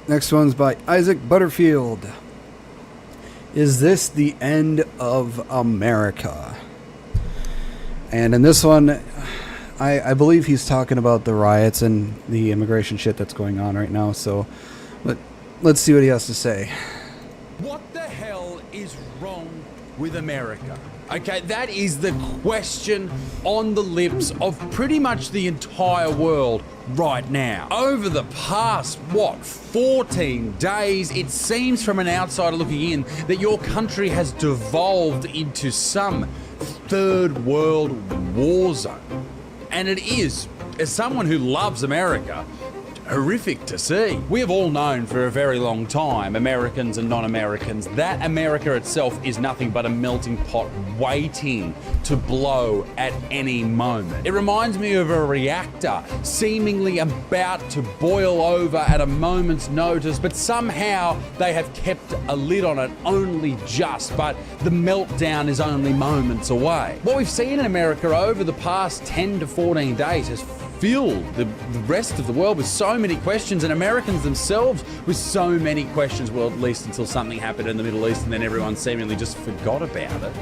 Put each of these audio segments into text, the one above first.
Next one's by Isaac Butterfield. Is this the end of America? And in this one, I believe he's talking about the riots and the immigration shit that's going on right now. So let's see what he has to say. What the hell is wrong with America? Okay, that is the question on the lips of pretty much the entire world right now. Over the past, 14 days, it seems from an outsider looking in that your country has devolved into some third world war zone. And it is, as someone who loves America, horrific to see. We have all known for a very long time, Americans and non-Americans, that America itself is nothing but a melting pot waiting to blow at any moment. It reminds me of a reactor seemingly about to boil over at a moment's notice, but somehow they have kept a lid on it only just, but the meltdown is only moments away. What we've seen in America over the past 10 to 14 days has filled the rest of the world with so many questions, and Americans themselves with so many questions, well, at least until something happened in the Middle East and then everyone seemingly just forgot about it.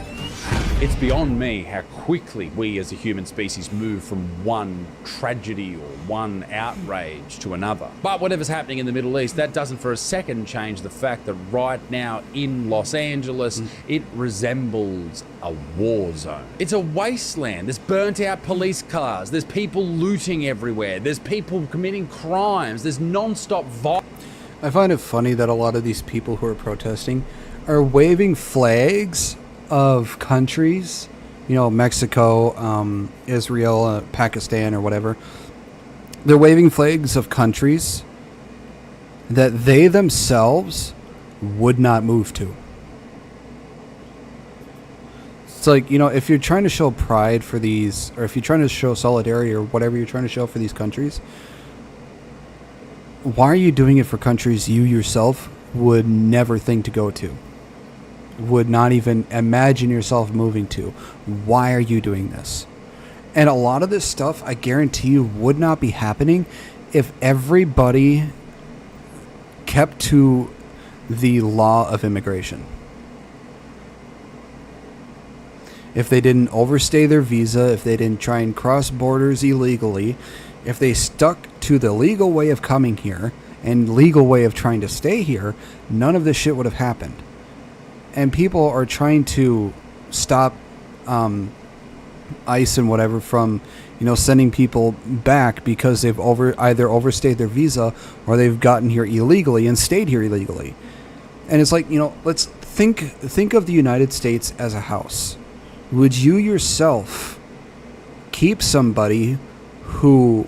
It's beyond me how quickly we as a human species move from one tragedy or one outrage to another. But whatever's happening in the Middle East, that doesn't for a second change the fact that right now in Los Angeles, it resembles a war zone. It's a wasteland. There's burnt out police cars. There's people looting everywhere. There's people committing crimes. There's non-stop violence. I find it funny that a lot of these people who are protesting are waving flags of countries, Mexico, Israel, Pakistan, or whatever. They're waving flags of countries that they themselves would not move to. It's like, if you're trying to show pride for these, or if you're trying to show solidarity or whatever you're trying to show for these countries, why are you doing it for countries you yourself would never think to go to? Would not even imagine yourself moving to? Why are you doing this? And a lot of this stuff, I guarantee you, would not be happening if everybody kept to the law of immigration. If they didn't overstay their visa, if they didn't try and cross borders illegally, if they stuck to the legal way of coming here and legal way of trying to stay here, none of this shit would have happened. And people are trying to stop ICE and whatever from, sending people back because they've either overstayed their visa or they've gotten here illegally and stayed here illegally. And it's like, let's think of the United States as a house. Would you yourself keep somebody who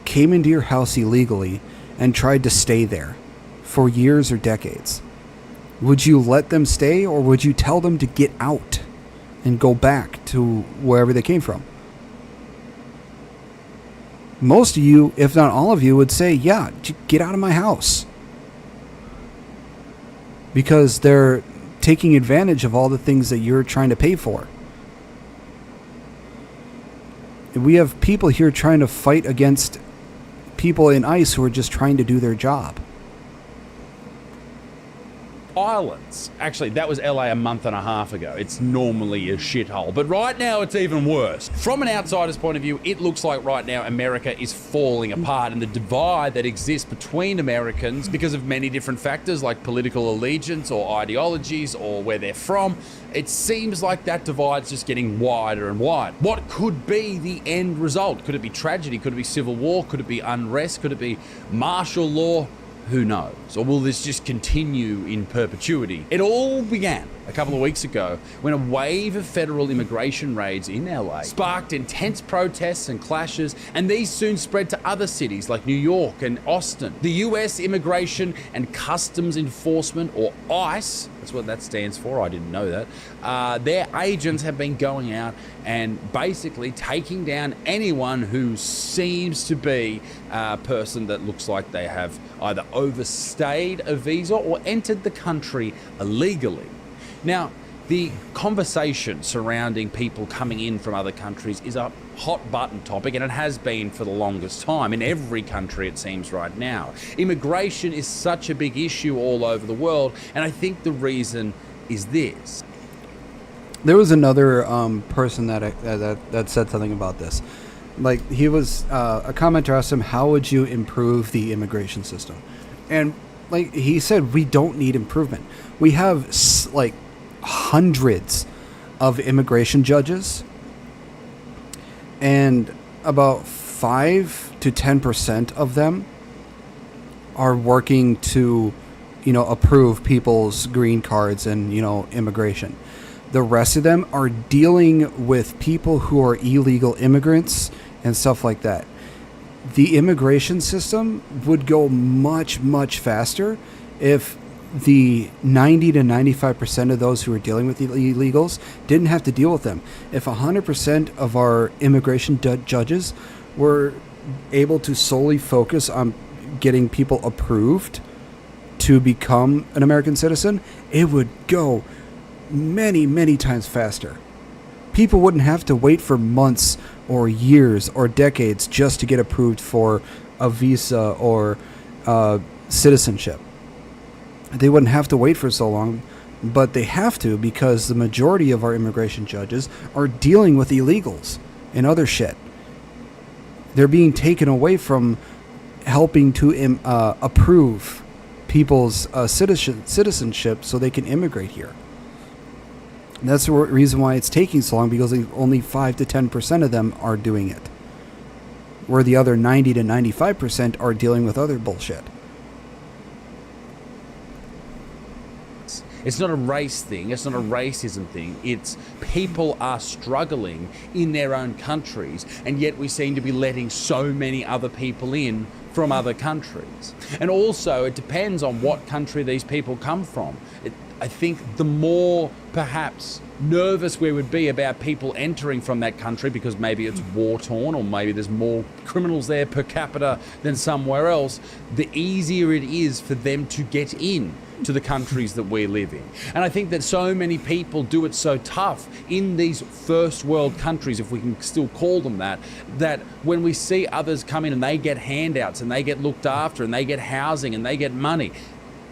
came into your house illegally and tried to stay there for years or decades? Would you let them stay, or would you tell them to get out and go back to wherever they came from? Most of you, if not all of you, would say, yeah, get out of my house. Because they're taking advantage of all the things that you're trying to pay for. We have people here trying to fight against people in ICE who are just trying to do their job. Violence. Actually, that was LA a month and a half ago. It's normally a shithole, but right now it's even worse. From an outsider's point of view, it looks like right now America is falling apart, and the divide that exists between Americans because of many different factors like political allegiance or ideologies or where they're from, it seems like that divide's just getting wider and wider. What could be the end result? Could it be tragedy? Could it be civil war? Could it be unrest? Could it be martial law? Who knows? Or will this just continue in perpetuity? It all began a couple of weeks ago when a wave of federal immigration raids in LA sparked intense protests and clashes, and these soon spread to other cities like New York and Austin. The US Immigration and Customs Enforcement, or ICE, that's what that stands for, I didn't know that, their agents have been going out and basically taking down anyone who seems to be a person that looks like they have either overstayed a visa or entered the country illegally. Now, The conversation surrounding people coming in from other countries is a hot button topic, and it has been for the longest time in every country, it seems, right now. Immigration is such a big issue all over the world, and I think the reason is this. There was another person that said something about this. Like, he was a commenter asked him, how would you improve the immigration system? And like he said, we don't need improvement. We have like hundreds of immigration judges, and about 5 to 10% of them are working to, approve people's green cards and, immigration. The rest of them are dealing with people who are illegal immigrants and stuff like that. The immigration system would go much, much faster if the 90 to 95% of those who are dealing with illegals didn't have to deal with them. If 100% of our immigration judges were able to solely focus on getting people approved to become an American citizen, it would go many, many times faster. People wouldn't have to wait for months or years or decades just to get approved for a visa or citizenship. They wouldn't have to wait for so long, but they have to, because the majority of our immigration judges are dealing with illegals and other shit. They're being taken away from helping to approve people's citizenship so they can immigrate here. And that's the reason why it's taking so long, because only 5 to 10% of them are doing it, where the other 90 to 95% are dealing with other bullshit. It's not a race thing. It's not a racism thing. It's people are struggling in their own countries, and yet we seem to be letting so many other people in from other countries. And also, it depends on what country these people come from. I think the more perhaps nervous we would be about people entering from that country because maybe it's war-torn, or maybe there's more criminals there per capita than somewhere else, the easier it is for them to get in to the countries that we live in. And I think that so many people do it so tough in these first world countries, if we can still call them that, that when we see others come in and they get handouts and they get looked after and they get housing and they get money,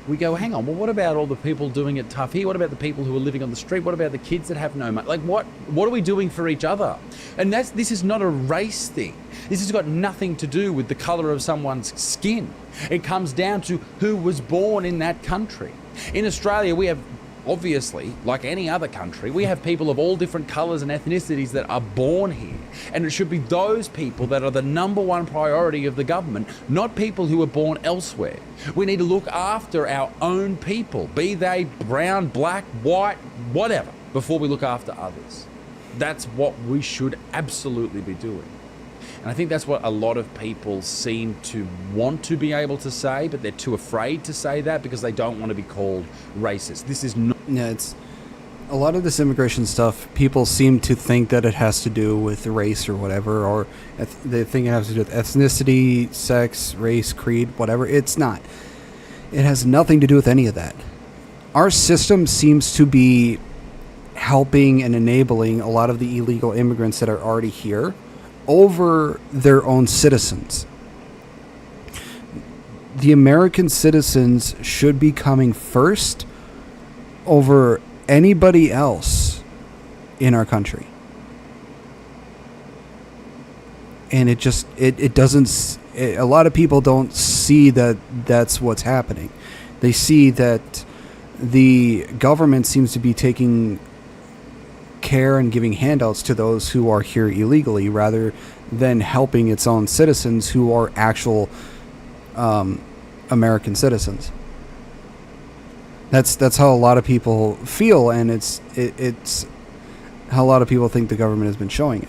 we go, hang on, well, what about all the people doing it tough here? What about the people who are living on the street? What about the kids that have no money? Like, what are we doing for each other? And this is not a race thing. This has got nothing to do with the color of someone's skin. It comes down to who was born in that country. In Australia, we have, obviously, like any other country, we have people of all different colors and ethnicities that are born here. And it should be those people that are the number one priority of the government, not people who are born elsewhere. We need to look after our own people, be they brown, black, white, whatever, before we look after others. That's what we should absolutely be doing. And I think that's what a lot of people seem to want to be able to say, but they're too afraid to say that because they don't want to be called racist. This is not... Yeah, it's a lot of this immigration stuff. People seem to think that it has to do with race or whatever, or they think it has to do with ethnicity, sex, race, creed, whatever. It's not. It has nothing to do with any of that. Our system seems to be helping and enabling a lot of the illegal immigrants that are already here over their own citizens. The American citizens should be coming first over anybody else in our country. And it doesn't, a lot of people don't see that that's what's happening. They see that the government seems to be taking care and giving handouts to those who are here illegally rather than helping its own citizens who are actual American citizens. That's how a lot of people feel, and it's how a lot of people think the government has been showing it.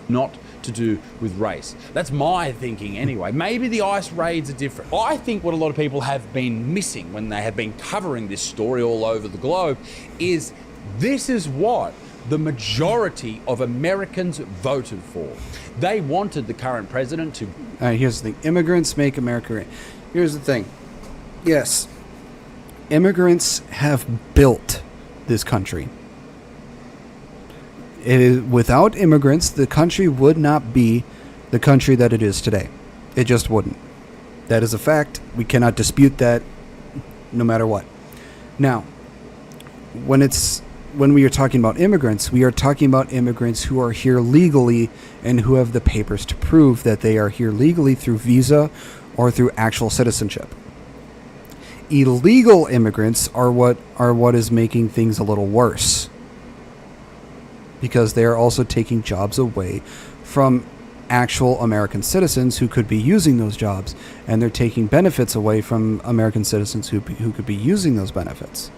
Not to do with race. That's my thinking anyway. Maybe the ICE raids are different. I think what a lot of people have been missing when they have been covering this story all over the globe is this is what the majority of Americans voted for. They wanted the current president to... All right, here's the thing. Immigrants make America great. Here's the thing. Yes. Immigrants have built this country. Without immigrants, the country would not be the country that it is today. It just wouldn't. That is a fact. We cannot dispute that no matter what. Now, when we are talking about immigrants, we are talking about immigrants who are here legally and who have the papers to prove that they are here legally through visa or through actual citizenship. Illegal immigrants are what is making things a little worse, because they are also taking jobs away from actual American citizens who could be using those jobs, and they're taking benefits away from American citizens who could be using those benefits.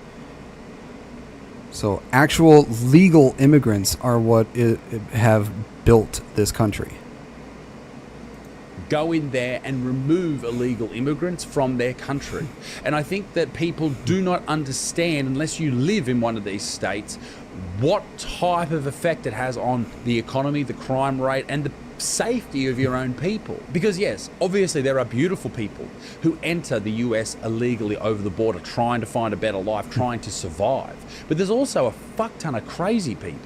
So actual legal immigrants are what have built this country. Go in there and remove illegal immigrants from their country. And I think that people do not understand, unless you live in one of these states, what type of effect it has on the economy, the crime rate, and the safety of your own people. Because yes, obviously there are beautiful people who enter the US illegally over the border, trying to find a better life, trying to survive. But there's also a fuck ton of crazy people.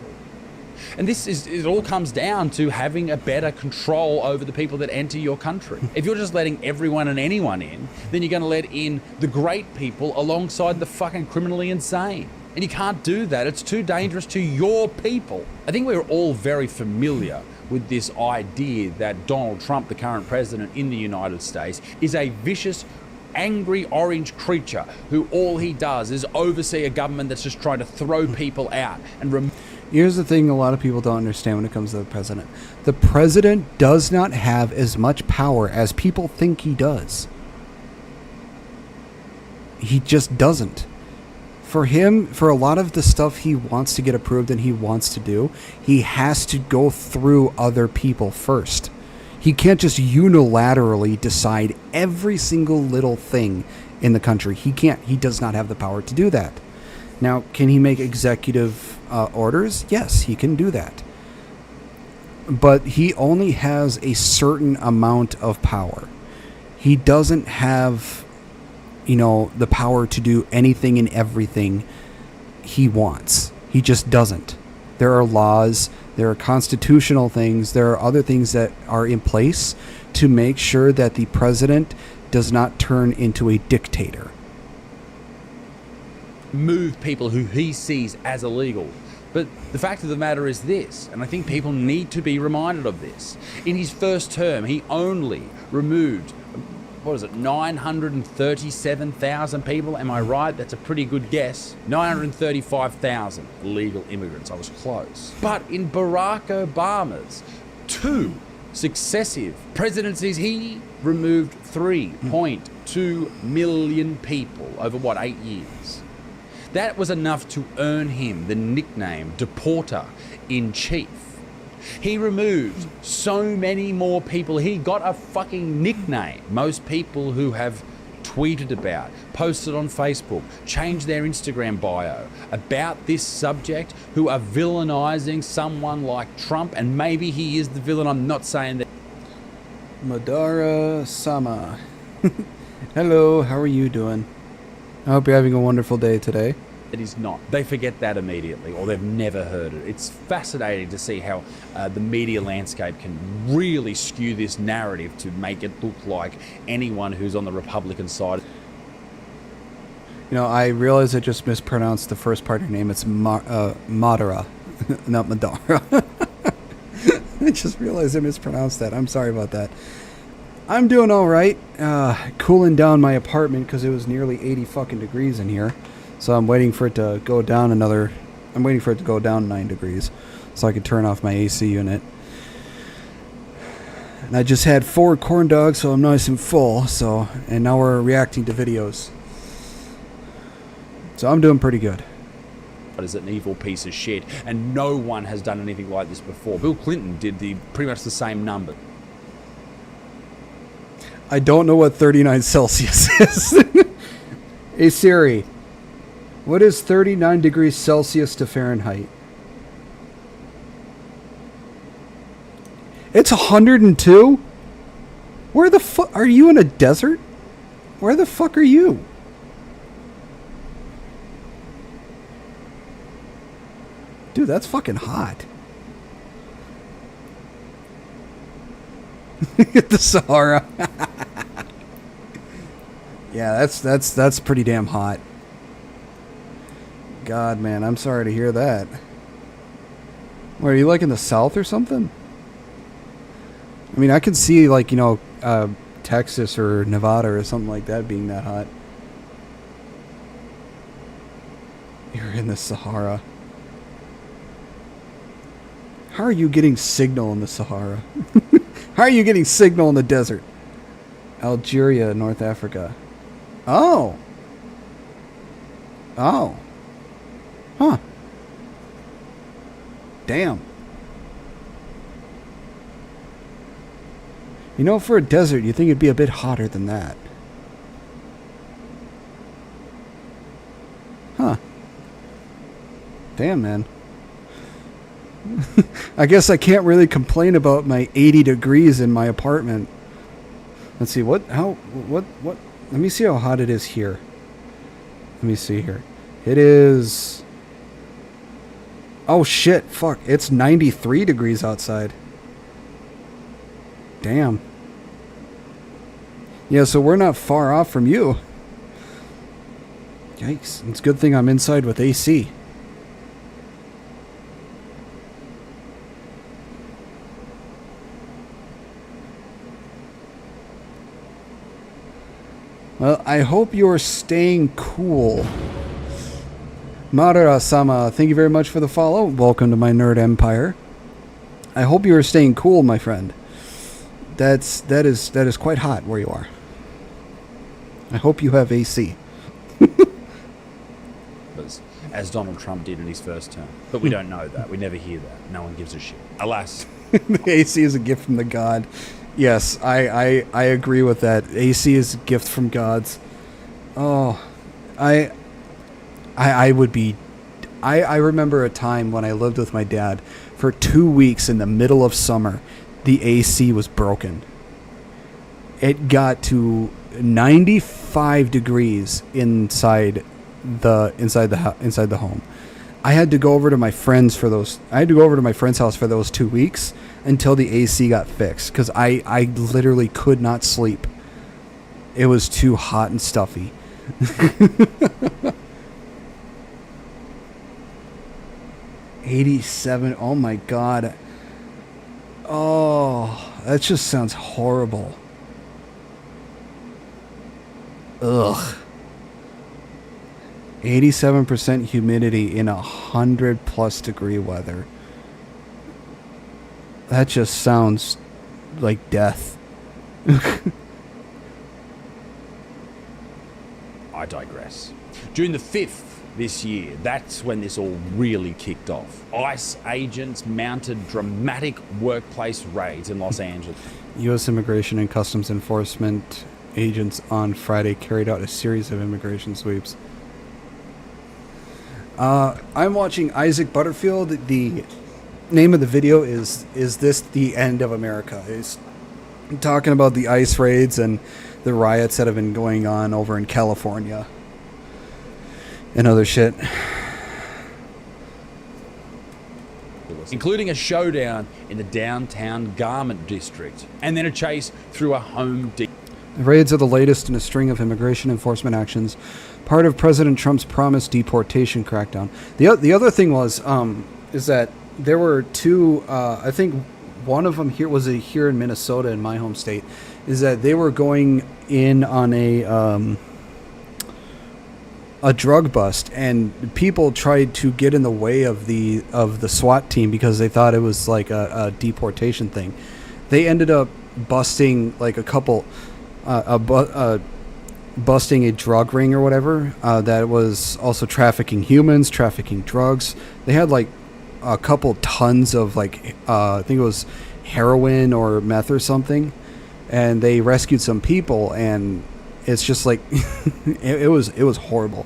And it all comes down to having a better control over the people that enter your country. If you're just letting everyone and anyone in, then you're going to let in the great people alongside the fucking criminally insane. And you can't do that. It's too dangerous to your people. I think we're all very familiar with this idea that Donald Trump, the current president in the United States, is a vicious, angry orange creature who all he does is oversee a government that's just trying to throw people out and Here's the thing a lot of people don't understand when it comes to the president. The president does not have as much power as people think he does. He just doesn't. For him, for a lot of the stuff he wants to get approved and he wants to do, he has to go through other people first. He can't just unilaterally decide every single little thing in the country. He can't. He does not have the power to do that. Now, can he make executive orders? Yes, he can do that. But he only has a certain amount of power. He doesn't have, the power to do anything and everything he wants. He just doesn't. There are laws, there are constitutional things, there are other things that are in place to make sure that the president does not turn into a dictator. Move people who he sees as illegal. But the fact of the matter is this, and I think people need to be reminded of this. In his first term, he only removed, 937,000 people? Am I right? That's a pretty good guess. 935,000 illegal immigrants. I was close. But in Barack Obama's 2 successive presidencies, he removed 3.2 million people over 8 years. That was enough to earn him the nickname Deporter-in-Chief. He removed so many more people. He got a fucking nickname. Most people who have tweeted about, posted on Facebook, changed their Instagram bio about this subject, who are villainizing someone like Trump, and maybe he is the villain. I'm not saying that. Madara Sama. Hello, how are you doing? I hope you're having a wonderful day today. It is not. They forget that immediately, or they've never heard it. It's fascinating to see how the media landscape can really skew this narrative to make it look like anyone who's on the Republican side. I realize I just mispronounced the first part of your name. It's Madara, not Madara. I just realized I mispronounced that. I'm sorry about that. I'm doing all right. Cooling down my apartment because it was nearly 80 fucking degrees in here. So I'm waiting for it to go down I'm waiting for it to go down 9 degrees so I can turn off my AC unit. And I just had 4 corn dogs, so I'm nice and full. And now we're reacting to videos. So I'm doing pretty good. Is an evil piece of shit, and no one has done anything like this before. Bill Clinton did pretty much the same number. I don't know what 39 Celsius is. Hey Siri, what is 39 degrees Celsius to Fahrenheit? It's 102? Where the fuck? Are you in a desert? Where the fuck are you? Dude, that's fucking hot. The Sahara. Yeah, that's pretty damn hot. God, man, I'm sorry to hear that. What, are you like in the south or something? I mean, I could see like, Texas or Nevada or something like that being that hot. You're in the Sahara. How are you getting signal in the Sahara? How are you getting signal in the desert? Algeria, North Africa. Oh. Oh. Huh. Damn. For a desert, you think it'd be a bit hotter than that. Huh. Damn, man. I guess I can't really complain about my 80 degrees in my apartment. Let's see, what, let me see how hot it is here. Let me see here. It is, oh shit, fuck, it's 93 degrees outside. Damn. Yeah, so we're not far off from you. Yikes, it's a good thing I'm inside with AC. Well, I hope you're staying cool. Madara-sama, thank you very much for the follow. Welcome to my nerd empire. I hope you are staying cool, my friend. That is quite hot where you are. I hope you have AC. As Donald Trump did in his first term. But we don't know that. We never hear that. No one gives a shit. Alas. The AC is a gift from the god. Yes, I agree with that. AC is a gift from gods. Oh, I remember a time when I lived with my dad for 2 weeks in the middle of summer. The AC was broken. It got to 95 degrees inside the home. I had to go over to my friend's house for those 2 weeks until the AC got fixed because I literally could not sleep. It was too hot and stuffy. 87. Oh my god. Oh, that just sounds horrible. Ugh. 87% humidity in 100+ degree weather. That just sounds like death. I digress. June the 5th this year, that's when this all really kicked off. ICE agents mounted dramatic workplace raids in Los Angeles. U.S. Immigration and Customs Enforcement agents on Friday carried out a series of immigration sweeps. I'm watching Isaac Butterfield. The name of the video is this the end of America? He's talking about the ICE raids and the riots that have been going on over in California and other shit. Including a showdown in the downtown garment district and then a chase through a Home Depot. The raids are the latest in a string of immigration enforcement actions, part of President Trump's promised deportation crackdown. The other thing was is that there were two. I think one of them here in Minnesota, in my home state, is that they were going in on a drug bust, and people tried to get in the way of the SWAT team because they thought it was like a deportation thing. They ended up busting like a couple. Busting a drug ring or whatever that was also trafficking humans, trafficking drugs. They had like a couple tons of like I think it was heroin or meth or something, and they rescued some people, and it's just like it was horrible.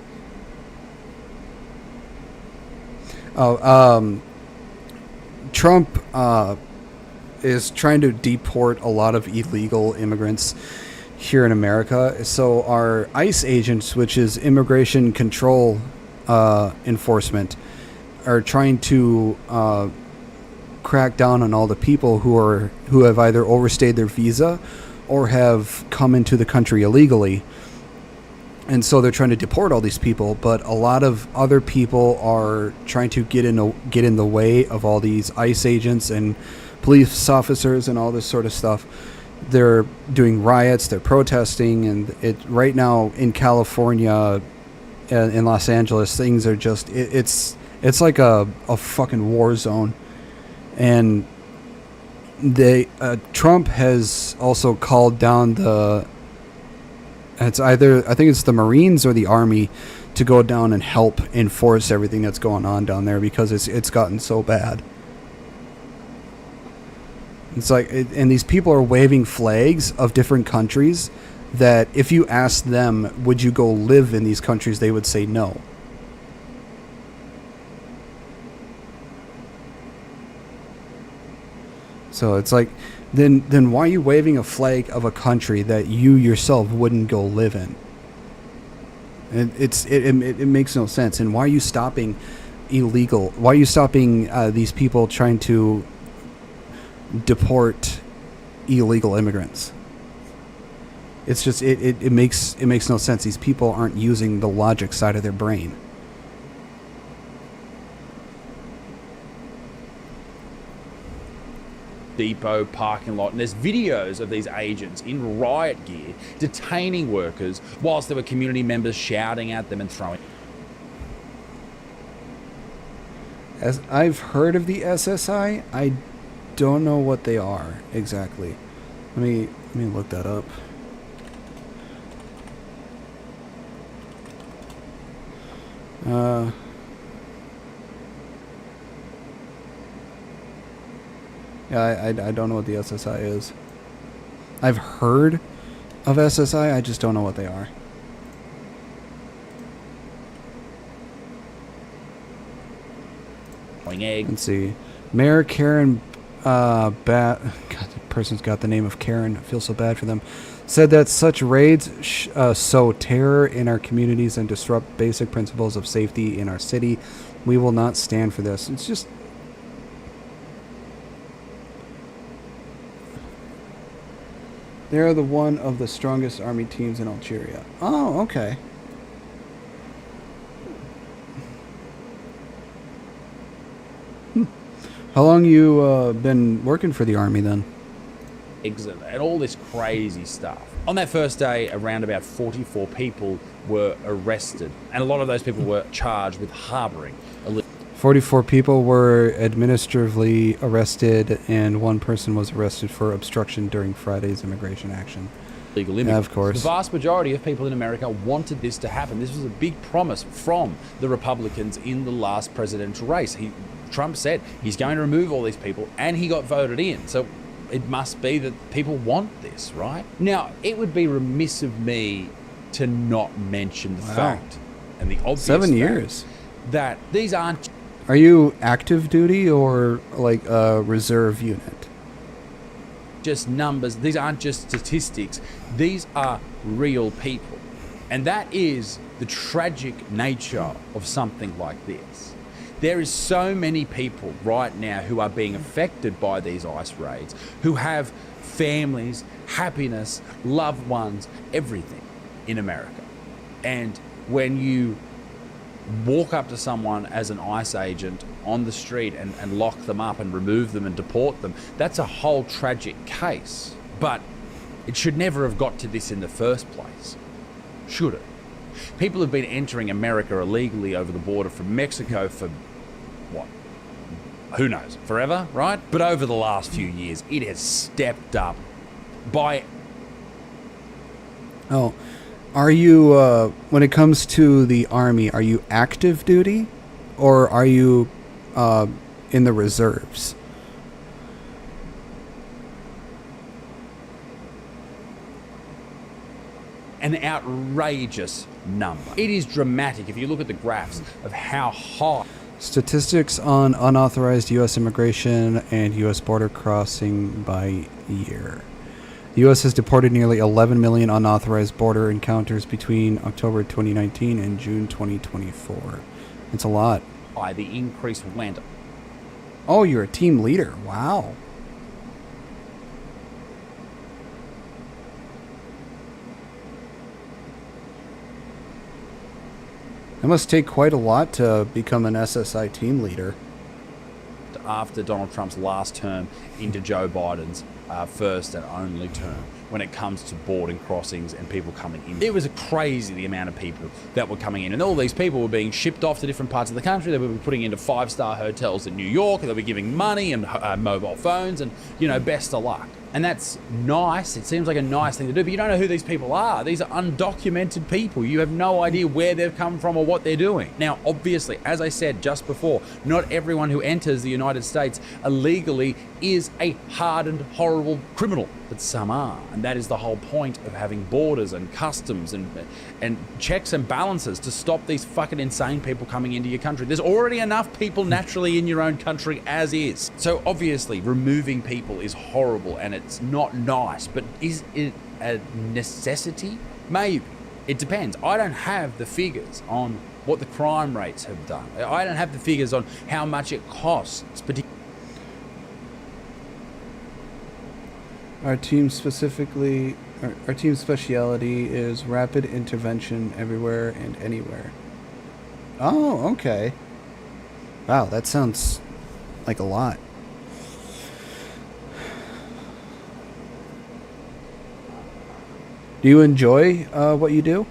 Trump is trying to deport a lot of illegal immigrants. here in America. So our ICE agents, which is Immigration Control Enforcement, are trying to crack down on all the people who have either overstayed their visa or have come into the country illegally. And so they're trying to deport all these people, but a lot of other people are trying to get in the way of all these ICE agents and police officers and all this sort of stuff. They're doing riots, they're protesting, and right now in California, in Los Angeles, things are just it's like a fucking war zone. And Trump has also called down I think it's the Marines or the Army to go down and help enforce everything that's going on down there, because it's gotten so bad. It's like, and these people are waving flags of different countries that if you ask them, would you go live in these countries, they would say no. So it's like, then why are you waving a flag of a country that you yourself wouldn't go live in? It makes no sense. And why are you stopping Why are you stopping these people trying to deport illegal immigrants? It's just it makes no sense. These people aren't using the logic side of their brain. Depot parking lot, and there's videos of these agents in riot gear detaining workers whilst there were community members shouting at them and throwing. As I've heard of the SSI, I don't know what they are exactly. Let me look that up. Yeah, I don't know what the SSI is. I've heard of SSI, I just don't know what they are. Let's see. Mayor Karen God, the person's got the name of Karen. I feel so bad for them. Said that such raids sow terror in our communities and disrupt basic principles of safety in our city. We will not stand for this. It's just... They're the one of the strongest army teams in Algeria. Oh, okay. How long you been working for the army then? And all this crazy stuff. On that first day, around about 44 people were arrested, and a lot of those people were charged with harboring. 44 people were administratively arrested, and one person was arrested for obstruction during Friday's immigration action. Legal immigrants. Yeah, of course. The vast majority of people in America wanted this to happen. This was a big promise from the Republicans in the last presidential race. Trump said he's going to remove all these people, and he got voted in. So it must be that people want this, right? Now, it would be remiss of me to not mention the fact, and the obvious 7 years, that these aren't... Are you active duty or like a reserve unit? Just numbers. These aren't just statistics. These are real people. And that is the tragic nature of something like this. There is so many people right now who are being affected by these ICE raids, who have families, happiness, loved ones, everything in America. And when you walk up to someone as an ICE agent on the street and lock them up and remove them and deport them, that's a whole tragic case. But it should never have got to this in the first place, should it? People have been entering America illegally over the border from Mexico for, what, who knows, forever, right? But over the last few years, it has stepped up by... Oh, are you, when it comes to the Army, are you active duty or are you in the reserves? An outrageous number. It is dramatic if you look at the graphs of how high. Statistics on unauthorized U.S. immigration and U.S. border crossing by year. The U.S. has deported nearly 11 million unauthorized border encounters between October 2019 and June 2024. It's a lot. By the increase went. Oh, you're a team leader. Wow. It must take quite a lot to become an SSI team leader. After Donald Trump's last term into Joe Biden's first and only term when it comes to boarding crossings and people coming in. It was crazy the amount of people that were coming in, and all these people were being shipped off to different parts of the country. They would be putting into 5-star hotels in New York, and they were giving money and mobile phones and, best of luck. And that's nice. It seems like a nice thing to do, but you don't know who these people are. These are undocumented people. You have no idea where they've come from or what they're doing. Now, obviously, as I said just before, not everyone who enters the United States illegally is a hardened, horrible criminal, but some are. And that is the whole point of having borders and customs and checks and balances to stop these fucking insane people coming into your country. There's already enough people naturally in your own country as is. So obviously, removing people is horrible and it's not nice, but is it a necessity? Maybe. It depends. I don't have the figures on what the crime rates have done. I don't have the figures on how much it costs. Our team's specialty is rapid intervention everywhere and anywhere. Oh, okay. Wow, that sounds like a lot. Do you enjoy what you do?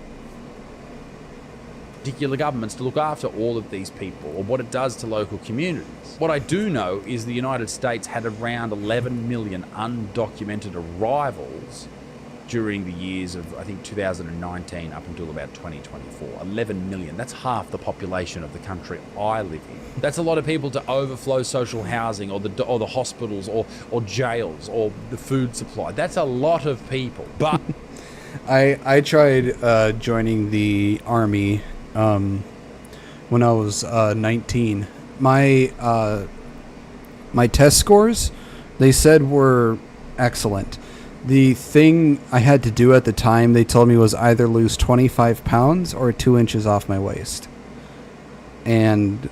Particular governments to look after all of these people, or what it does to local communities. What I do know is the United States had around 11 million undocumented arrivals during the years of, I think, 2019 up until about 2024. 11 million. That's half the population of the country I live in. That's a lot of people to overflow social housing or the hospitals or jails or the food supply. That's a lot of people. But I tried joining the Army when I was 19. My test scores, they said, were excellent. The thing I had to do at the time, they told me, was either lose 25 pounds or 2 inches off my waist. And,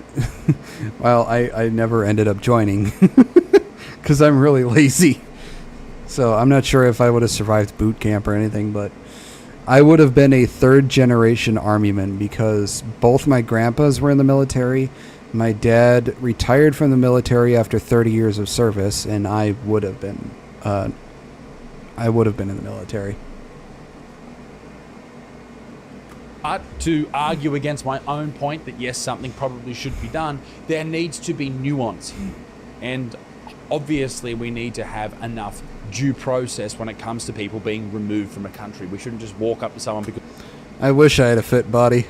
well, I never ended up joining because I'm really lazy. So I'm not sure if I would have survived boot camp or anything, but I would have been a third-generation Armyman because both my grandpas were in the military. My dad retired from the military after 30 years of service, and I would have been in the military. But to argue against my own point that yes, something probably should be done, there needs to be nuance. And obviously we need to have enough due process when it comes to people being removed from a country. We shouldn't just walk up to someone because... I wish I had a fit body.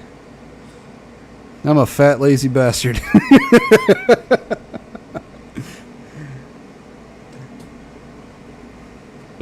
I'm a fat, lazy bastard.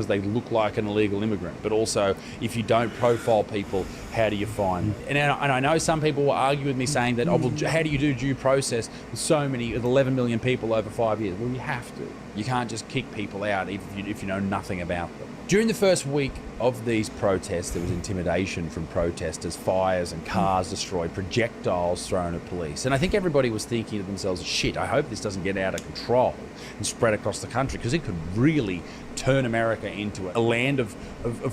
because they look like an illegal immigrant. But also, if you don't profile people, how do you find them? And I know some people will argue with me saying that, oh, well, how do you do due process with so many, with 11 million people over 5 years? Well, you have to. You can't just kick people out if you know nothing about them. During the first week of these protests, there was intimidation from protesters, fires and cars destroyed, projectiles thrown at police. And I think everybody was thinking to themselves, shit, I hope this doesn't get out of control and spread across the country, because it could really turn America into a land of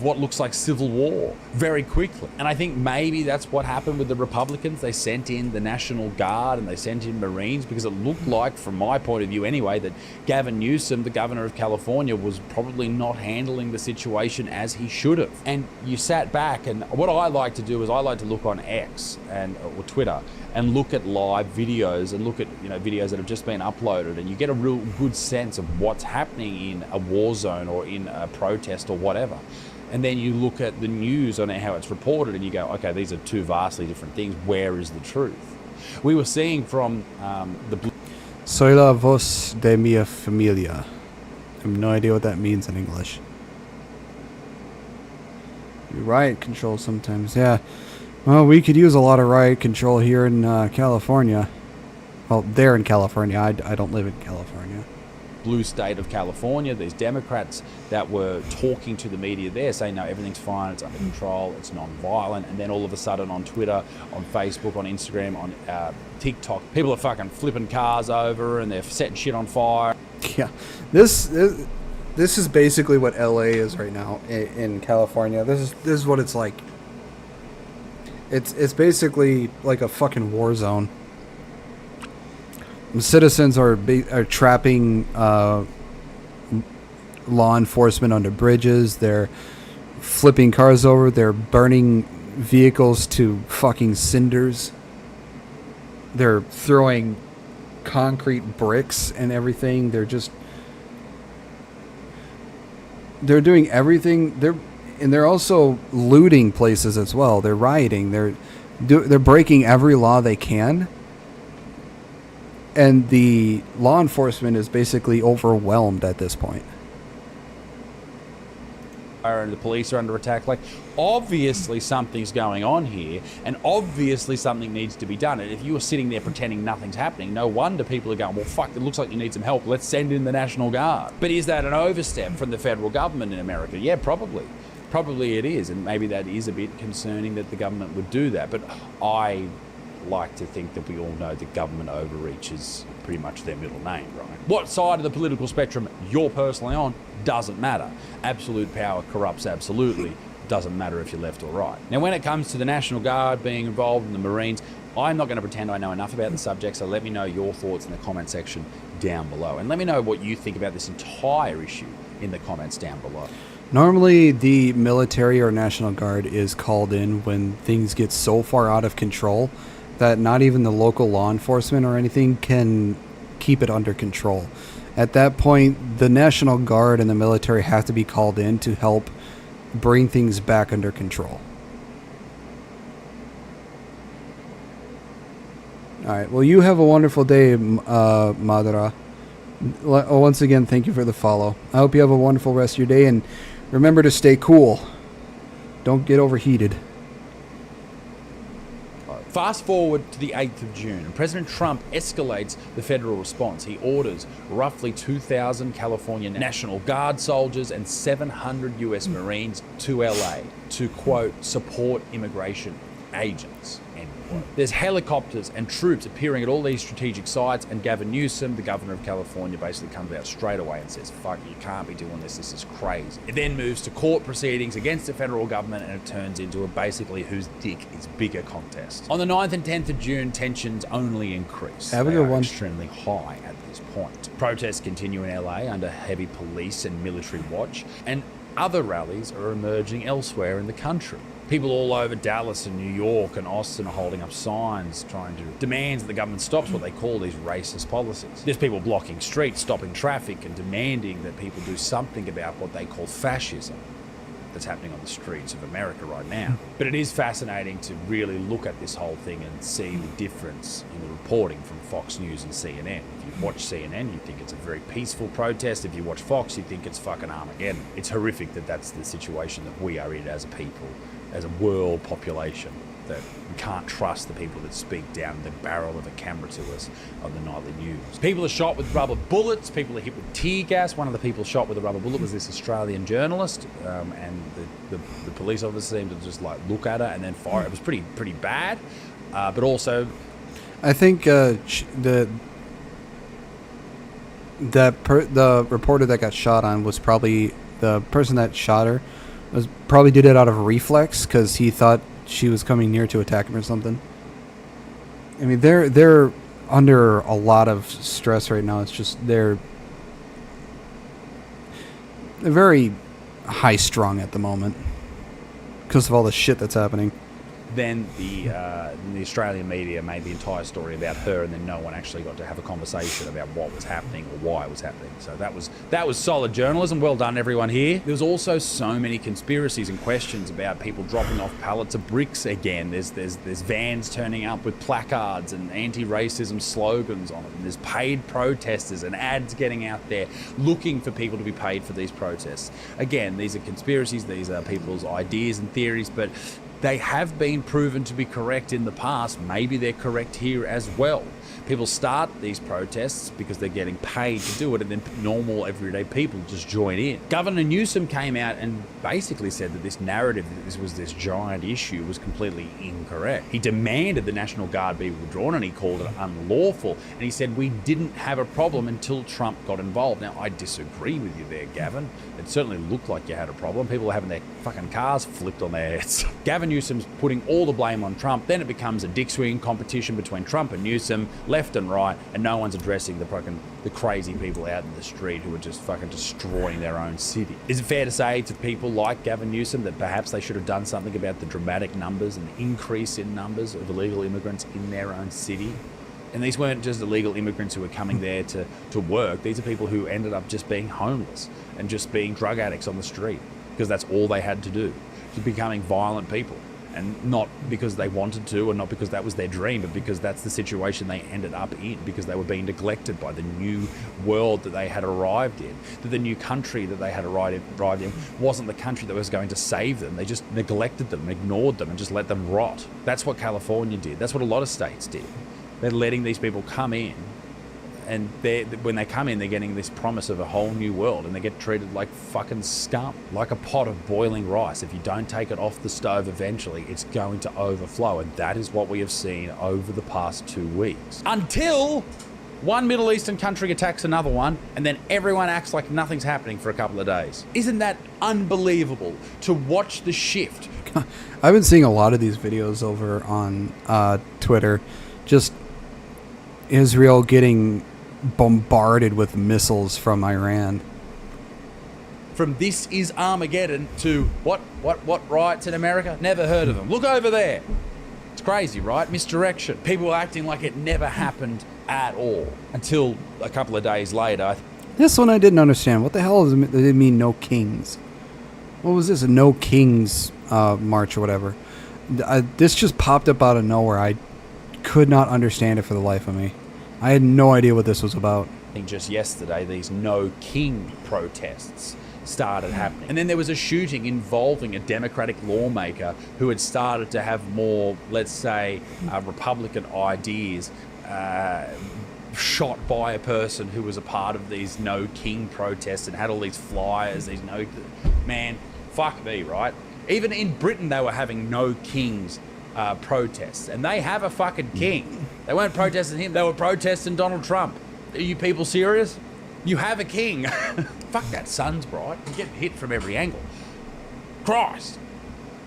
what looks like civil war very quickly. And I think maybe that's what happened with the Republicans. They sent in the National Guard and they sent in Marines because it looked like, from my point of view anyway, that Gavin Newsom, the governor of California, was probably not handling the situation as he should have. And you sat back, and what I like to do is I like to look on X or Twitter and look at live videos and look at videos that have just been uploaded, and you get a real good sense of what's happening in a war zone or in a protest or whatever. And then you look at the news on how it's reported and you go, okay, these are two vastly different things. Where is the truth? We were seeing from Soy la voz de mi familia. I have no idea what that means in English. Riot control sometimes, yeah. Well, we could use a lot of riot control here in California. Well, they're in California. I don't live in California. blue state of California, these Democrats that were talking to the media there saying, no, everything's fine, it's under control, it's non-violent. And then all of a sudden on Twitter, on Facebook, on Instagram, on TikTok, people are fucking flipping cars over and they're setting shit on fire. Yeah, this is basically what LA is right now in California. This is what it's like. It's basically like a fucking war zone. Citizens are trapping law enforcement under bridges. They're flipping cars over. They're burning vehicles to fucking cinders. They're throwing concrete bricks and everything. They're doing everything. They're also looting places as well. They're rioting. They're breaking every law they can. And the law enforcement is basically overwhelmed at this point. And the police are under attack. Like, obviously something's going on here, and obviously something needs to be done. And if you were sitting there pretending nothing's happening, no wonder people are going, well, fuck, it looks like you need some help. Let's send in the National Guard. But is that an overstep from the federal government in America? Yeah, probably. Probably it is, and maybe that is a bit concerning that the government would do that. But I like to think that we all know that government overreach is pretty much their middle name, right? What side of the political spectrum you're personally on doesn't matter. Absolute power corrupts absolutely. Doesn't matter if you're left or right. Now, when it comes to the National Guard being involved in the Marines, I'm not going to pretend I know enough about the subject, so let me know your thoughts in the comment section down below. And let me know what you think about this entire issue in the comments down below. Normally, the military or National Guard is called in when things get so far out of control that not even the local law enforcement or anything can keep it under control. At that point, the National Guard and the military have to be called in to help bring things back under control. All right. Well, you have a wonderful day, Madara. Once again, thank you for the follow. I hope you have a wonderful rest of your day, and remember to stay cool. Don't get overheated. Fast forward to the 8th of June, and President Trump escalates the federal response. He orders roughly 2,000 California National Guard soldiers and 700 U.S. Marines to LA to, quote, support immigration agents, end quote. There's helicopters and troops appearing at all these strategic sites, and Gavin Newsom, the governor of California, basically comes out straight away and says, fuck, you can't be doing this is crazy. It then moves to court proceedings against the federal government, and it turns into a basically whose dick is bigger contest. On the 9th and 10th of June, tensions only increase. Have a good one. Extremely high at this point. Protests continue in LA under heavy police and military watch, and other rallies are emerging elsewhere in the country. People all over Dallas and New York and Austin are holding up signs trying to demand that the government stops what they call these racist policies. There's people blocking streets, stopping traffic, and demanding that people do something about what they call fascism that's happening on the streets of America right now. But it is fascinating to really look at this whole thing and see the difference in the reporting from Fox News and CNN. If you watch CNN, you think it's a very peaceful protest. If you watch Fox, you think it's fucking Armageddon. It's horrific that that's the situation that we are in as a people, as a world population, that we can't trust the people that speak down the barrel of a camera to us on the nightly news. People are shot with rubber bullets, people are hit with tear gas. One of the people shot with a rubber bullet was this Australian journalist, and the police officer seemed to just like look at her and then fire. It was pretty bad, but also I think the reporter that got shot on was probably the person that shot her probably did it out of reflex because he thought she was coming near to attack him or something. I mean, they're under a lot of stress right now. It's just they're very high strung at the moment because of all the shit that's happening. Then the Australian media made the entire story about her, and then no one actually got to have a conversation about what was happening or why it was happening. So that was solid journalism. Well done, everyone here. There was also so many conspiracies and questions about people dropping off pallets of bricks again. There's vans turning up with placards and anti-racism slogans on it. And there's paid protesters and ads getting out there looking for people to be paid for these protests. Again, these are conspiracies. These are people's ideas and theories, but they have been proven to be correct in the past. Maybe they're correct here as well. People start these protests because they're getting paid to do it, and then normal, everyday people just join in. Governor Newsom came out and basically said that this narrative that this was this giant issue was completely incorrect. He demanded the National Guard be withdrawn, and he called it unlawful. And he said we didn't have a problem until Trump got involved. Now, I disagree with you there, Gavin. It certainly looked like you had a problem. People were having their fucking cars flipped on their heads. Gavin Newsom's putting all the blame on Trump. Then it becomes a dick swinging competition between Trump and Newsom, left and right, and no one's addressing the crazy people out in the street who are just fucking destroying their own city. Is it fair to say to people like Gavin Newsom that perhaps they should have done something about the dramatic numbers and the increase in numbers of illegal immigrants in their own city? And these weren't just illegal immigrants who were coming there to work. These are people who ended up just being homeless and just being drug addicts on the street because that's all they had to do, to becoming violent people. And not because they wanted to, or not because that was their dream, but because that's the situation they ended up in, because they were being neglected by the new world that they had arrived in, that the new country that they had arrived in wasn't the country that was going to save them. They just neglected them, ignored them, and just let them rot. That's what California did. That's what a lot of states did. They're letting these people come in, and when they come in, they're getting this promise of a whole new world, and they get treated like fucking scum, like a pot of boiling rice. If you don't take it off the stove eventually, it's going to overflow, and that is what we have seen over the past 2 weeks. Until one Middle Eastern country attacks another one, and then everyone acts like nothing's happening for a couple of days. Isn't that unbelievable to watch the shift? I've been seeing a lot of these videos over on Twitter, just Israel getting bombarded with missiles from Iran. From this is Armageddon to what riots in America? Never heard of them. Look over there. It's crazy, right? Misdirection. People acting like it never happened at all until a couple of days later. This one I didn't understand. What the hell does it mean, no kings? What was this? A no kings march or whatever? This just popped up out of nowhere. I could not understand it for the life of me. I had no idea what this was about. I think just yesterday, these no king protests started happening. And then there was a shooting involving a Democratic lawmaker who had started to have more, let's say, Republican ideas shot by a person who was a part of these no king protests and had all these flyers, man, fuck me, right? Even in Britain, they were having no kings protests, and they have a fucking king. They weren't protesting him, they were protesting Donald Trump. Are you people serious? You have a king. Fuck, that sun's bright. You get hit from every angle. Christ.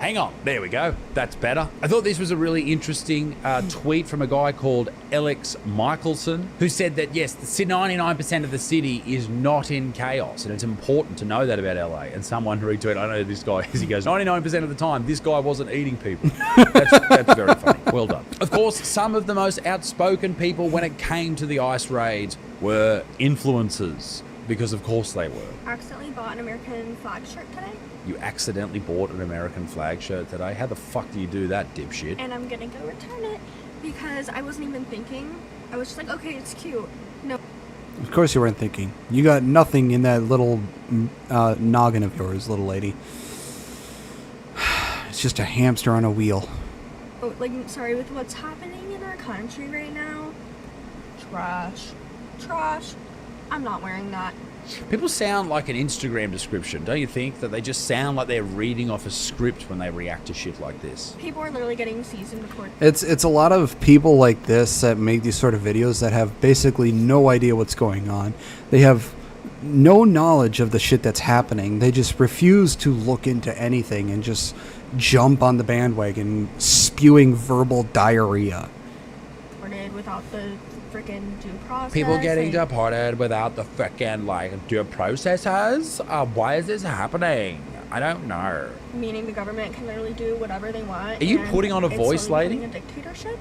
Hang on. There we go. That's better. I thought this was a really interesting tweet from a guy called Alex Michelson, who said that, yes, 99% of the city is not in chaos, and it's important to know that about LA. And someone retweeted, I know who this guy is, he goes, 99% of the time, this guy wasn't eating people. That's very funny. Well done. Of course, some of the most outspoken people when it came to the ICE raids were influencers, because of course they were. Accidentally bought an American flag shirt today. You accidentally bought an American flag shirt today? How the fuck do you do that, dipshit? And I'm gonna go return it because I wasn't even thinking. I was just like, okay, it's cute. No. Of course you weren't thinking. You got nothing in that little noggin of yours, little lady. It's just a hamster on a wheel. Oh, like, sorry, with what's happening in our country right now. Trash. Trash. I'm not wearing that. People sound like an Instagram description, don't you think? That they just sound like they're reading off a script when they react to shit like this. People are literally getting seasoned before. It's a lot of people like this that make these sort of videos that have basically no idea what's going on. They have no knowledge of the shit that's happening. They just refuse to look into anything and just jump on the bandwagon, spewing verbal diarrhea. Without the freaking due process. People getting deported without the freaking due processes? Why is this happening? I don't know. Meaning the government can literally do whatever they want. Are you putting on a voice, lady? A dictatorship?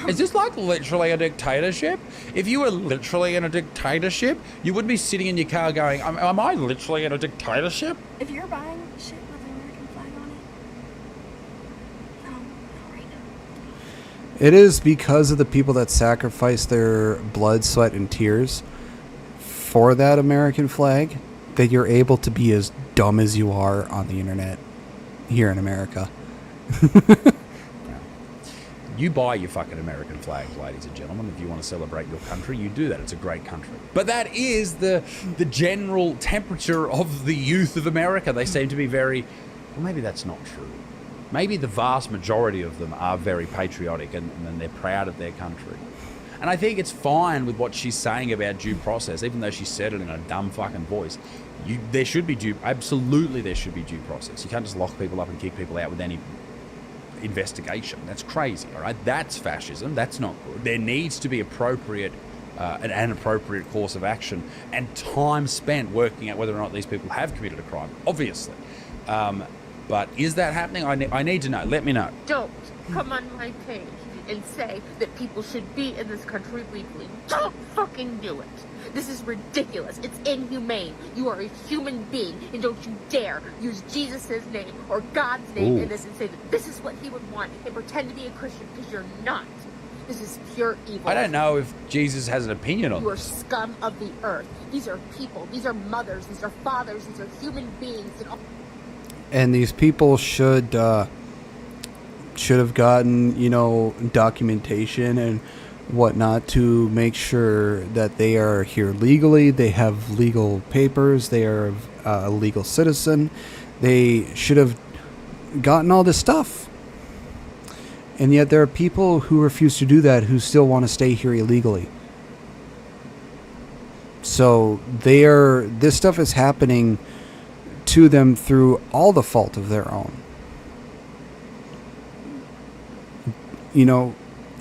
Is this like literally a dictatorship? If you were literally in a dictatorship, you wouldn't be sitting in your car going, am I literally in a dictatorship? If you're buying shit with an American flag on it, no, not right now. It is because of the people that sacrifice their blood, sweat, and tears for that American flag that you're able to be as dumb as you are on the internet here in America. You buy your fucking American flags, ladies and gentlemen. If you want to celebrate your country, you do that. It's a great country. But that is the general temperature of the youth of America. They seem to be very... Well, maybe that's not true. Maybe the vast majority of them are very patriotic and they're proud of their country. And I think it's fine with what she's saying about due process, even though she said it in a dumb fucking voice. There should be absolutely there should be due process. You can't just lock people up and kick people out with any investigation. That's crazy, all right? That's fascism. That's not good. There needs to be an appropriate course of action and time spent working out whether or not these people have committed a crime, obviously. But is that happening? I need to know. Let me know. Don't come on my page and say that people should be in this country legally. Don't fucking do it. This is ridiculous. It's inhumane. You are a human being, and don't you dare use Jesus' name or God's name in this and say that this is what he would want and pretend to be a Christian, because you're not. This is pure evil. I don't know if Jesus has an opinion on You are this. scum of the earth. These are people. These are mothers. These are fathers. These are human beings. And these people should have gotten, documentation and whatnot to make sure that they are here legally. They have legal papers. They are a legal citizen. They should have gotten all this stuff. And yet there are people who refuse to do that who still want to stay here illegally. So this stuff is happening to them through all the fault of their own.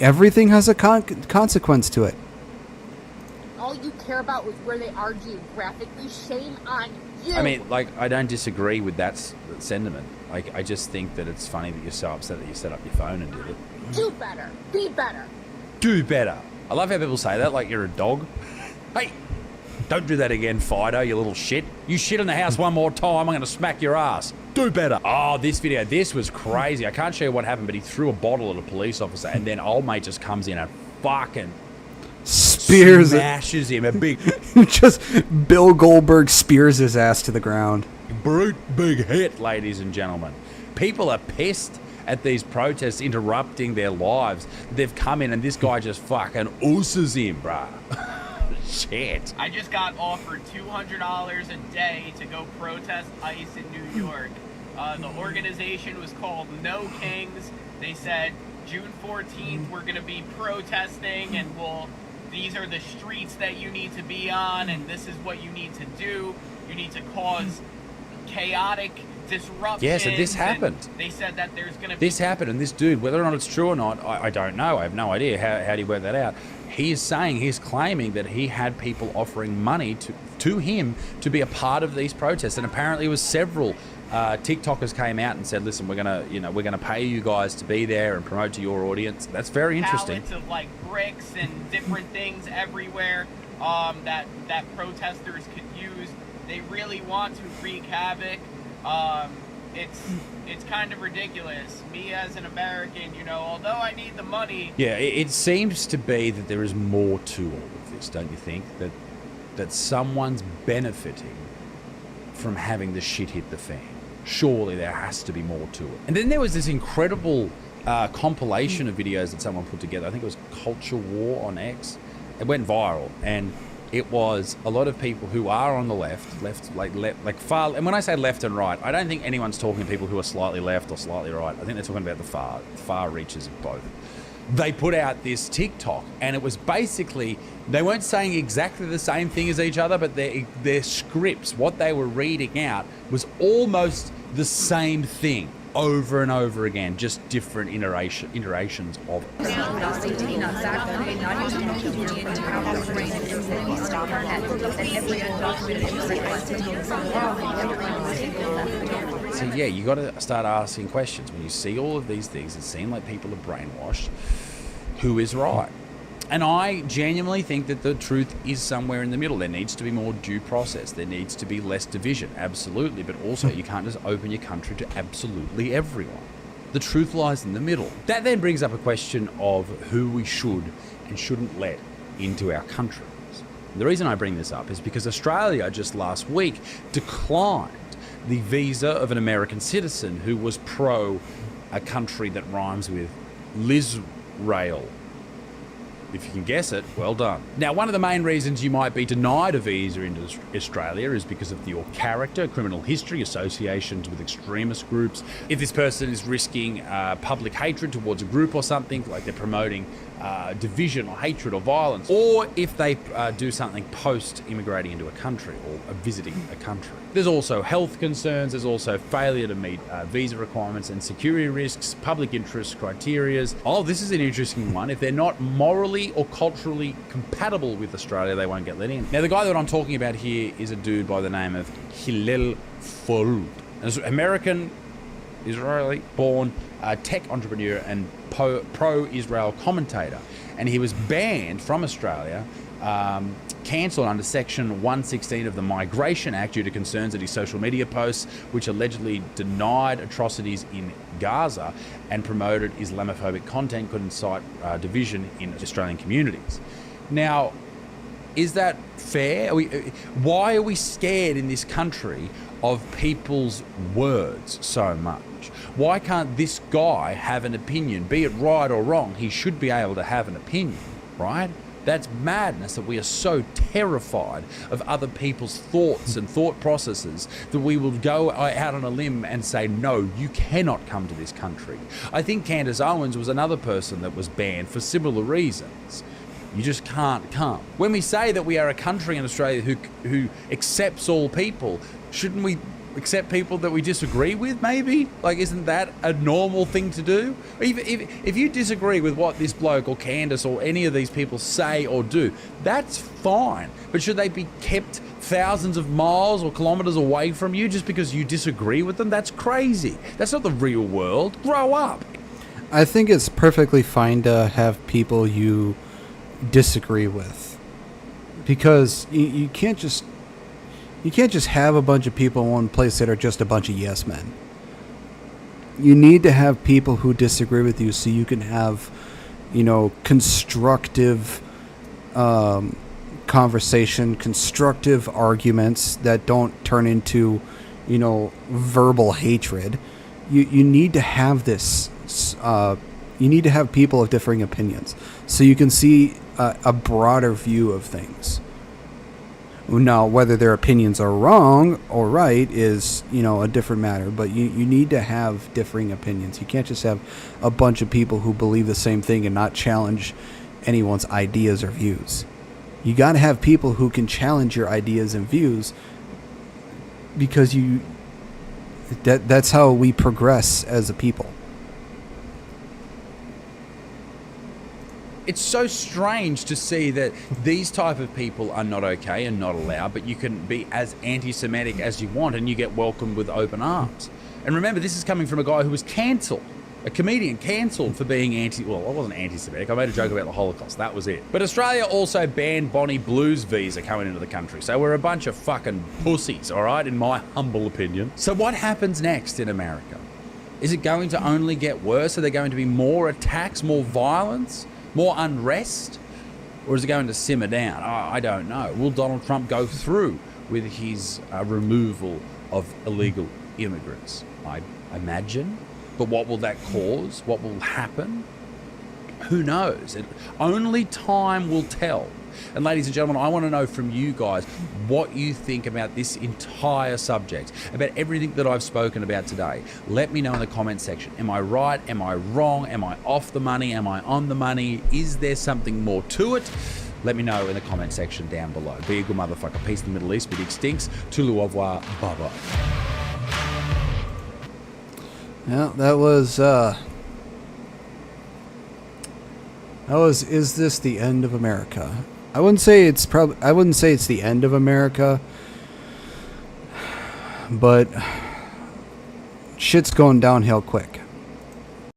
Everything has a consequence to it. All you care about is where they are geographically. Shame on you. I mean, I don't disagree with that sentiment. I just think that it's funny that you're so upset that you set up your phone and did it. Do better. Be better. Do better. I love how people say that like you're a dog. Hey, don't do that again, Fido, you little shit. You shit in the house one more time, I'm going to smack your ass. Do better. Oh, this was crazy. I can't show you what happened, but he threw a bottle at a police officer, and then old mate just comes in and fucking smashes him. A big... Just Bill Goldberg spears his ass to the ground. Brute big hit, ladies and gentlemen. People are pissed at these protests interrupting their lives. They've come in and this guy just fucking ooses him, bruh. Shit. I just got offered $200 a day to go protest ICE in New York. The organization was called No Kings. They said June 14th we're going to be protesting, and these are the streets that you need to be on, and this is what you need to do. You need to cause chaotic disruptions. Yeah, so this happened. They said that there's going to be... This happened, and this dude, whether or not it's true or not, I don't know. I have no idea. How do you work that out? He's claiming that he had people offering money to him to be a part of these protests, and apparently it was several TikTokers came out and said, "Listen, we're gonna pay you guys to be there and promote to your audience." That's very interesting. Pallets of bricks and different things everywhere that protesters could use. They really want to wreak havoc. It's kind of ridiculous. Me as an American, although I need the money. Yeah, it seems to be that there is more to all of this, don't you think? That someone's benefiting from having the shit hit the fan. Surely there has to be more to it. And then there was this incredible compilation of videos that someone put together. I think it was Culture War on X. It went viral, and it was a lot of people who are on the left, far. And when I say left and right, I don't think anyone's talking to people who are slightly left or slightly right. I think they're talking about the far reaches of both. They put out this TikTok, and it was basically, they weren't saying exactly the same thing as each other, but their scripts, what they were reading out, was almost the same thing over and over again, just different iterations of it. So yeah, you got to start asking questions. When you see all of these things, it seems like people are brainwashed. Who is right? And I genuinely think that the truth is somewhere in the middle. There needs to be more due process. There needs to be less division, absolutely. But also, you can't just open your country to absolutely everyone. The truth lies in the middle. That then brings up a question of who we should and shouldn't let into our countries. The reason I bring this up is because Australia just last week declined the visa of an American citizen who was pro a country that rhymes with rail. If you can guess it, well done. Now, one of the main reasons you might be denied a visa into Australia is because of your character, criminal history, associations with extremist groups. If this person is risking public hatred towards a group or something, like they're promoting division or hatred or violence, or if they do something post-immigrating into a country or visiting a country. There's also health concerns, there's also failure to meet visa requirements and security risks, public interest criterias. Oh, this is an interesting one. If they're not morally or culturally compatible with Australia, they won't get let in. Now, the guy that I'm talking about here is a dude by the name of Hillel Foroud, an American, Israeli-born tech entrepreneur and pro-Israel commentator. And he was banned from Australia, cancelled under Section 116 of the Migration Act due to concerns that his social media posts, which allegedly denied atrocities in Gaza and promoted Islamophobic content, could incite division in Australian communities. Now, is that fair? Why are we scared in this country of people's words so much? Why can't this guy have an opinion? Be it right or wrong, he should be able to have an opinion, right? That's madness, that we are so terrified of other people's thoughts and thought processes that we will go out on a limb and say, no, you cannot come to this country. I think Candace Owens was another person that was banned for similar reasons. You just can't come. When we say that we are a country in Australia who accepts all people, shouldn't we accept people that we disagree with, maybe? Like, isn't that a normal thing to do? Even if you disagree with what this bloke or Candace or any of these people say or do, that's fine. But should they be kept thousands of miles or kilometers away from you just because you disagree with them? That's crazy. That's not the real world. Grow up. I think it's perfectly fine to have people you disagree with, because you can't just have a bunch of people in one place that are just a bunch of yes men. You need to have people who disagree with you so you can have, constructive conversation, constructive arguments that don't turn into, verbal hatred. You need to have this. You need to have people of differing opinions so you can see a broader view of things. Now, whether their opinions are wrong or right is, a different matter, but you need to have differing opinions. You can't just have a bunch of people who believe the same thing and not challenge anyone's ideas or views. You got to have people who can challenge your ideas and views, because that's how we progress as a people. It's so strange to see that these type of people are not okay and not allowed, but you can be as anti-Semitic as you want and you get welcomed with open arms. And remember, this is coming from a guy who was cancelled, a comedian cancelled for being I wasn't anti-Semitic. I made a joke about the Holocaust. That was it. But Australia also banned Bonnie Blue's visa coming into the country. So we're a bunch of fucking pussies, all right, in my humble opinion. So what happens next in America? Is it going to only get worse? Are there going to be more attacks, more violence? More unrest? Or is it going to simmer down? I don't know. Will Donald Trump go through with his removal of illegal immigrants? I imagine. But what will that cause? What will happen? Who knows? Only time will tell. And ladies and gentlemen, I want to know from you guys what you think about this entire subject, about everything that I've spoken about today. Let me know in the comment section. Am I right? Am I wrong? Am I off the money? Am I on the money? Is there something more to it? Let me know in the comment section down below. Be a good motherfucker. Peace in the Middle East. Big stinks. Tulu au revoir. Bye-bye. Yeah, that was, is this the end of America? I wouldn't say it's the end of America, but shit's going downhill quick.